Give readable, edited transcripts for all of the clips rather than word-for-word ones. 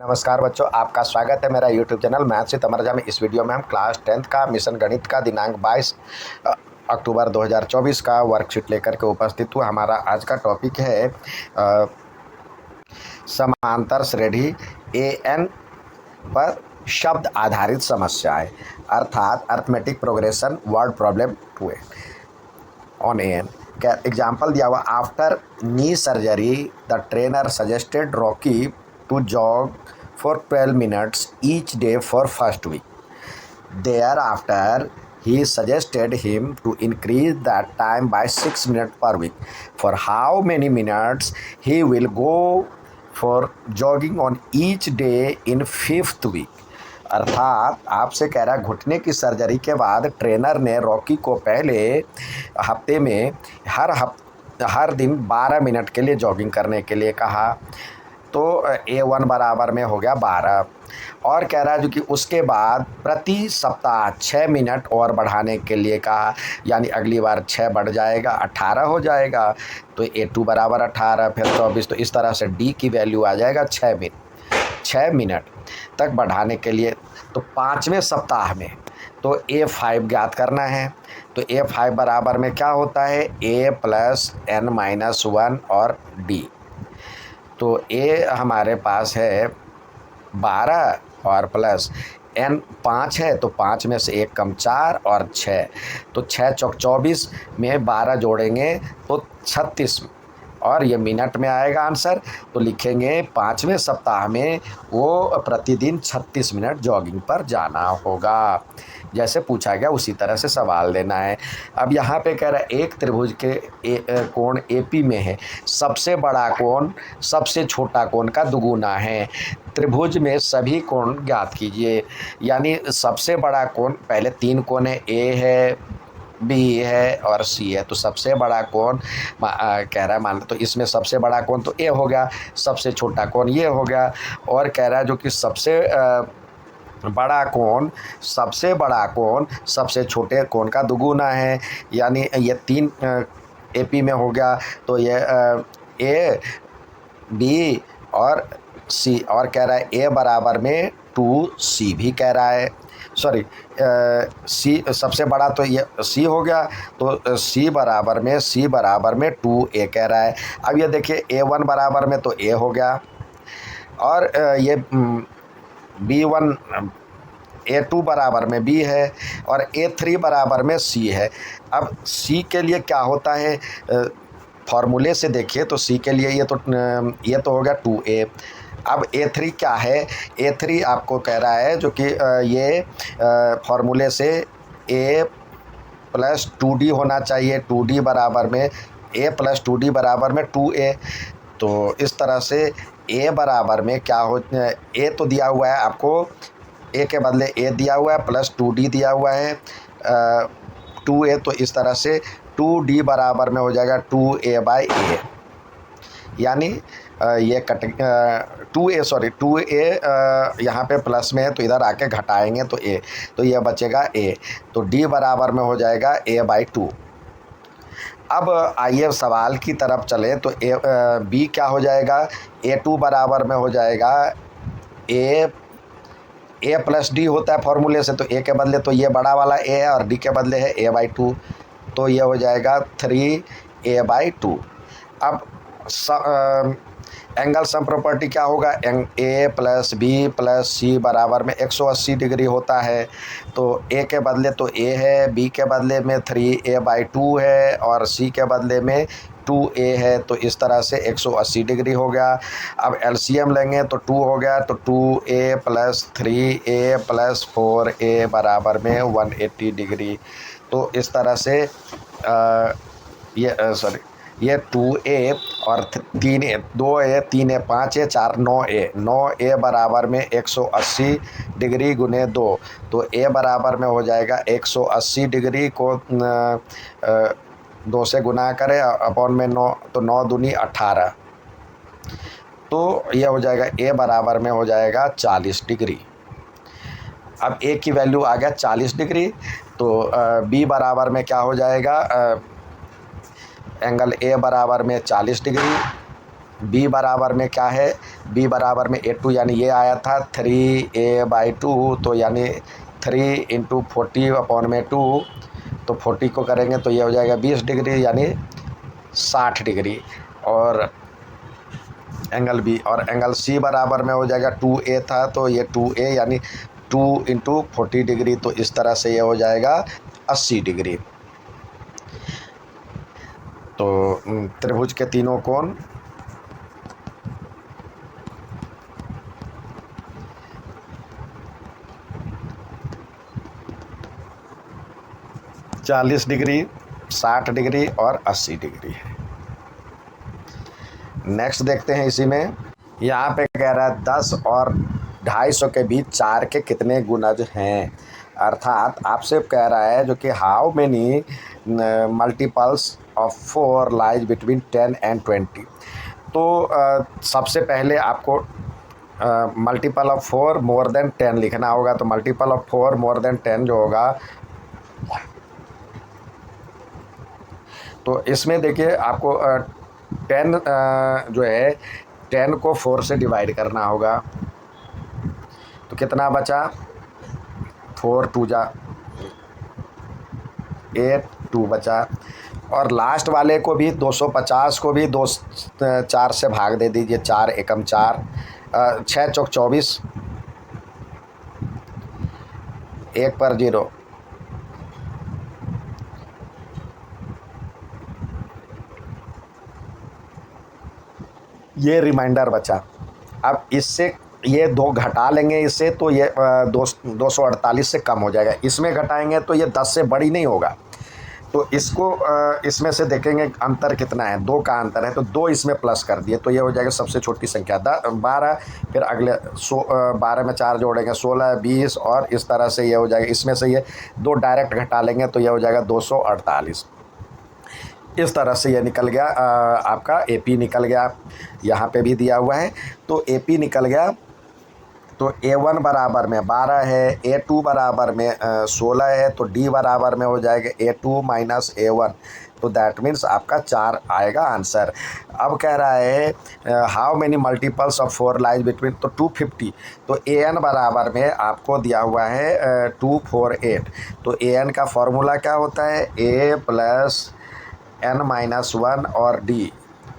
नमस्कार बच्चों, आपका स्वागत है मेरा यूट्यूब चैनल मैथ से तमरजा में। इस वीडियो में हम क्लास 10th का मिशन गणित का दिनांक 22 अक्टूबर 2024 का वर्कशीट लेकर के उपस्थित हुआ। हमारा आज का टॉपिक है समांतर श्रेणी an पर शब्द आधारित समस्याएं, अर्थात arithmetic progression word problem 2 on an। Example दिया हुआ, after knee surgery the trainer suggested Rocky to jog for 12 minutes each day for first week. Thereafter, he suggested him to increase that time by 6 minutes per week. For how many minutes he will go for jogging on each day in 5th week. अर्थात आपसे कह रहा है, घुटने की surgery के बाद trainer ने रॉकी को पहले हफ्ते में हर दिन 12 मिनट के लिए जॉगिंग करने के लिए कहा। तो A1 बराबर में हो गया 12, और कह रहा है जो कि उसके बाद प्रति सप्ताह 6 मिनट और बढ़ाने के लिए कहा, यानी अगली बार 6 बढ़ जाएगा 18 हो जाएगा। तो A2 बराबर 18 फिर 24। तो इस तरह से D की वैल्यू आ जाएगा 6 मिनट तक बढ़ाने के लिए। तो 5वें सप्ताह में तो A5 ज्ञात करना है। तो A5 बराबर में क्या होता है, A + n-1 और D। तो A हमारे पास है 12 और प्लस n 5 है, तो 5 में से 1 कम 4 और 6, तो 6 चौक 24 में 12 जोड़ेंगे तो 36, और ये मिनट में आएगा आंसर। तो लिखेंगे 5वें सप्ताह में वो प्रतिदिन 36 मिनट जॉगिंग पर जाना होगा। जैसे पूछा गया उसी तरह से सवाल देना है। अब यहाँ पे कह रहा है, एक त्रिभुज के कोण AP में है, सबसे बड़ा कोण सबसे छोटा कोण का दुगुना है। त्रिभुज में सभी कोण ज्ञात कीजिए। यानी सबसे बड़ा कोण, पहले 3 कोण है, A है, B है और C है। तो सबसे बड़ा कोण कह रहा है, मान लो तो इसमें सबसे बड़ा कोण तो A हो गया, सबसे छोटा कोण ये हो गया, और कह रहा है जो कि सबसे बड़ा कोण सबसे छोटे कोण का दुगुना है। यानी ये 3 AP में हो गया, तो ये A, B और C, और कह रहा है A बराबर में 2C भी कह रहा है। सॉरी, C सबसे बड़ा तो ये C हो गया, तो C बराबर में 2A कह रहा है। अब ये देखिए, A1 बराबर में तो A हो गया, और ये B1, A2 बराबर में B है, और A3 बराबर में C है। अब C के लिए क्या होता है, फॉर्मूले से देखिए तो C के लिए ये तो हो गया 2A। अब A3 क्या है, A3 आपको कह रहा है जो कि ये फॉर्मूले से A + 2D होना चाहिए। 2D बराबर में A + 2D बराबर में 2A। तो इस तरह से A बराबर में क्या हो, A तो दिया हुआ है आपको, A के बदले A दिया हुआ है, + 2D दिया हुआ है 2A। तो इस तरह से 2D बराबर में हो जाएगा 2A/A। यानी ये 2A यहाँ पे प्लस में है, तो इधर आके घटाएंगे तो A, तो ये बचेगा A। तो D बराबर में हो जाएगा A/2। अब आइए सवाल की तरफ चले, तो B क्या हो जाएगा, A2 बराबर में हो जाएगा A + D होता है फॉर्मूले से, तो A के बदले तो ये बड़ा वाला A है, और D के बदले है A/2, तो ये हो जाएगा 3A/2। अब एंगल सम प्रॉपर्टी क्या होगा, A + B + C बराबर में 180 डिग्री होता है। तो A के बदले तो A है, B के बदले में 3A/2 है, और C के बदले में 2A है। तो इस तरह से 180 डिग्री हो गया। अब LCM लेंगे तो 2 हो गया, तो 2A + 3A + 4A बराबर में 180 डिग्री। तो इस तरह से ये 2A और 3A, 2A 3A 5A 4 9A बराबर में 180 डिग्री गुने 2। तो A बराबर में हो जाएगा 180 डिग्री को 2 से गुना करें अपॉन में 9, तो 9 दूनी 18। तो यह हो जाएगा A बराबर में हो जाएगा 40 डिग्री। अब A की वैल्यू आ गया 40 डिग्री, तो B बराबर में क्या हो जाएगा, एंगल A बराबर में 40 डिग्री b बराबर में क्या है, b बराबर में A2 यानी ये आया था 3a/2, तो यानी 3 इंटू 40/2, तो 40 को करेंगे तो ये हो जाएगा 20 डिग्री यानी 60 डिग्री। और एंगल बी, और एंगल सी बराबर में हो जाएगा 2a था, तो ये 2a यानी 2 इंटू 40 डिग्री, तो इस तरह से ये हो जाएगा 80 डिग्री। तो त्रिभुज के तीनों कोण 40 डिग्री, 60 डिग्री और 80 डिग्री है। नेक्स्ट देखते हैं इसी में, यहाँ पे कह रहा है 10 और 250 के बीच 4 के कितने गुणज हैं। अर्थात आपसे कह रहा है जो कि how many multiples of 4 lies between 10 and 20। तो सबसे पहले आपको मल्टीपल ऑफ 4 मोर देन 10 लिखना होगा। तो मल्टीपल ऑफ 4 मोर देन 10 जो होगा, तो इसमें देखिए आपको 10 जो है 10 को 4 से डिवाइड करना होगा। तो कितना बचा, 4 2 जा 8, 2 बचा। और लास्ट वाले को भी 250 को भी 4 से भाग दे दीजिए, 4 एकम 4, 6 चौक 24, 1 पर 0, ये रिमाइंडर बचा। अब इससे ये 2 घटा लेंगे इससे, तो ये 248 से कम हो जाएगा। इसमें घटाएंगे तो ये 10 से बड़ी नहीं होगा। तो इसको इसमें से देखेंगे अंतर कितना है, 2 का अंतर है, तो 2 इसमें प्लस कर दिए, तो ये हो जाएगा सबसे छोटी संख्या 12। फिर अगले 12 में 4 जोड़ेंगे 16, 20, और इस तरह से ये हो जाएगा। इसमें से ये 2 डायरेक्ट घटा लेंगे तो ये हो जाएगा 248। इस तरह से ये निकल गया आपका AP निकल गया। यहाँ पे भी दिया हुआ है, तो AP निकल गया। तो A1 बराबर में 12 है, A2 बराबर में 16 है, तो D बराबर में हो जाएगा A2 माइनस A1, तो दैट मीन्स आपका 4 आएगा आंसर। अब कह रहा है how many multiples of 4 lies between, तो 250। तो AN बराबर में आपको दिया हुआ है 248। तो AN का फॉर्मूला क्या होता है, A प्लस N-1 और D,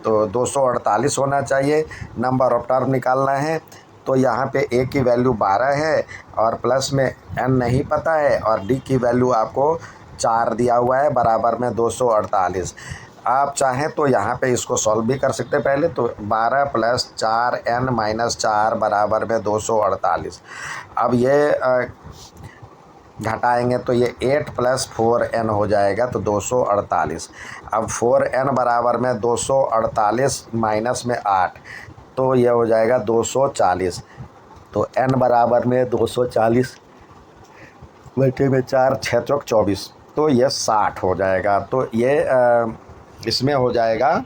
तो 248 होना चाहिए। नंबर ऑफ टर्म निकालना है, तो यहाँ पे A की वैल्यू 12 है और प्लस में N नहीं पता है, और D की वैल्यू आपको 4 दिया हुआ है, बराबर में 248। आप चाहें तो यहाँ पे इसको सॉल्व भी कर सकते हैं पहले। तो 12 प्लस 4 N-4 बराबर में 248। अब ये घटाएंगे तो ये 8 प्लस 4N हो जाएगा, तो 248। अब 4N बराबर में 248 माइनस में 8, तो ये हो जाएगा 240। तो N बराबर में 240 बटे में 4, 6 चौक 24, तो ये 60 हो जाएगा। तो ये इसमें हो जाएगा,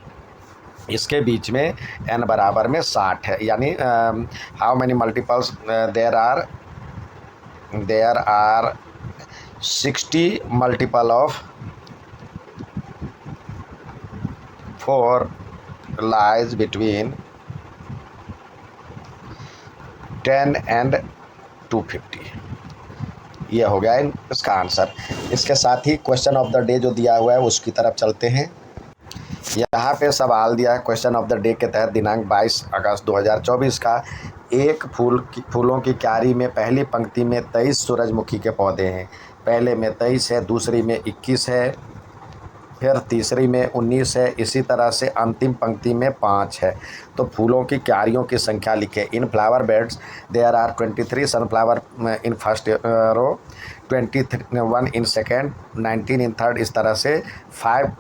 इसके बीच में N बराबर में 60 है, यानी how many multiples there are 60 multiple of 4 lies between 10 and 250। ये हो गया इसका आंसर। इसके साथ ही क्वेश्चन ऑफ द डे जो दिया हुआ है उसकी तरफ चलते हैं। यहाँ पे सवाल दिया है क्वेश्चन ऑफ द डे के तहत, दिनांक 22 अगस्त 2024 का। एक फूलों की क्यारी में पहली पंक्ति में 23 सूरजमुखी के पौधे हैं। पहले में 23 है, दूसरी में 21 है, फिर तीसरी में 19 है, इसी तरह से अंतिम पंक्ति में 5 है। तो फूलों की क्यारियों की संख्या लिखे। In flower beds there are 23 sunflower in first row, 21 in second, 19 in third, इस तरह से 5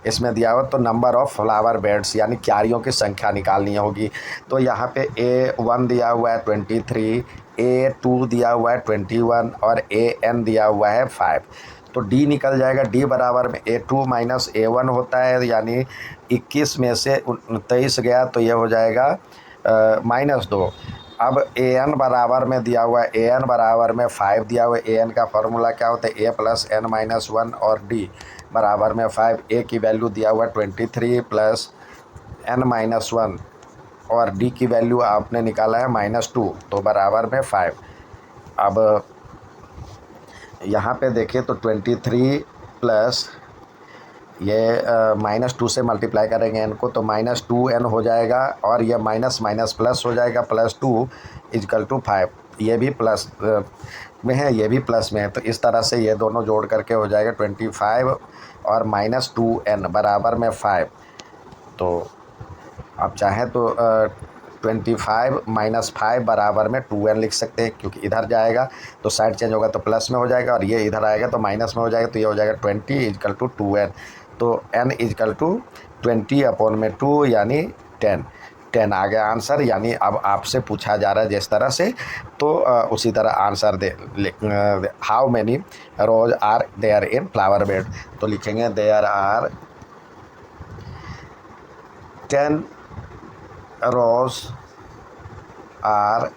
इसमें दिया हुआ। तो नंबर ऑफ़ फ्लावर बेड्स यानी क्यारियों की संख्या निकालनी होगी। तो यहाँ पे A1 दिया हुआ है 23, A2 दिया हुआ है 21 और AN दिया हुआ है 5। तो D निकल जाएगा। D बराबर में A2 माइनस A1 होता है, यानी 21 में से 23 गया तो ये हो जाएगा -2। अब AN बराबर में दिया हुआ है, AN बराबर में 5 दिया हुआ है। AN का फार्मूला क्या होता है, A प्लस N-1 और D बराबर में 5। A की वैल्यू दिया हुआ है 23 प्लस n-1 और d की वैल्यू आपने निकाला है -2, तो बराबर में 5। अब यहाँ पे देखिए तो 23 प्लस ये -2 से मल्टीप्लाई करेंगे n को, तो -2n हो जाएगा, और ये माइनस माइनस प्लस हो जाएगा, +2 = 5। ये भी प्लस में है, ये भी प्लस में है, तो इस तरह से ये दोनों जोड़ करके हो जाएगा 25 और -2n बराबर में 5। तो आप चाहें तो 25 - 5 बराबर में 2n लिख सकते हैं, क्योंकि इधर जाएगा तो साइड चेंज होगा तो प्लस में हो जाएगा, और ये इधर आएगा तो माइनस में हो जाएगा, तो ये हो जाएगा 20 = 2n। तो n = 20/2 यानी 10 आ गया आंसर। यानी अब आपसे पूछा जा रहा है जिस तरह से, तो उसी तरह आंसर दे। How many rose are there in flower bed, तो लिखेंगे there are 10 rose are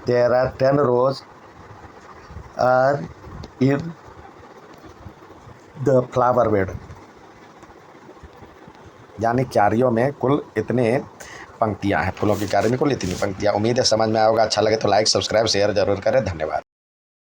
there are 10 rows are in the flower bed, यानी क्यारियों में कुल इतने पंक्तियां हैं, फूलों की क्यारी में कुल इतनी पंक्तियां। उम्मीद है समझ में आएगा। अच्छा लगे तो लाइक, सब्सक्राइब, शेयर जरूर करें। धन्यवाद।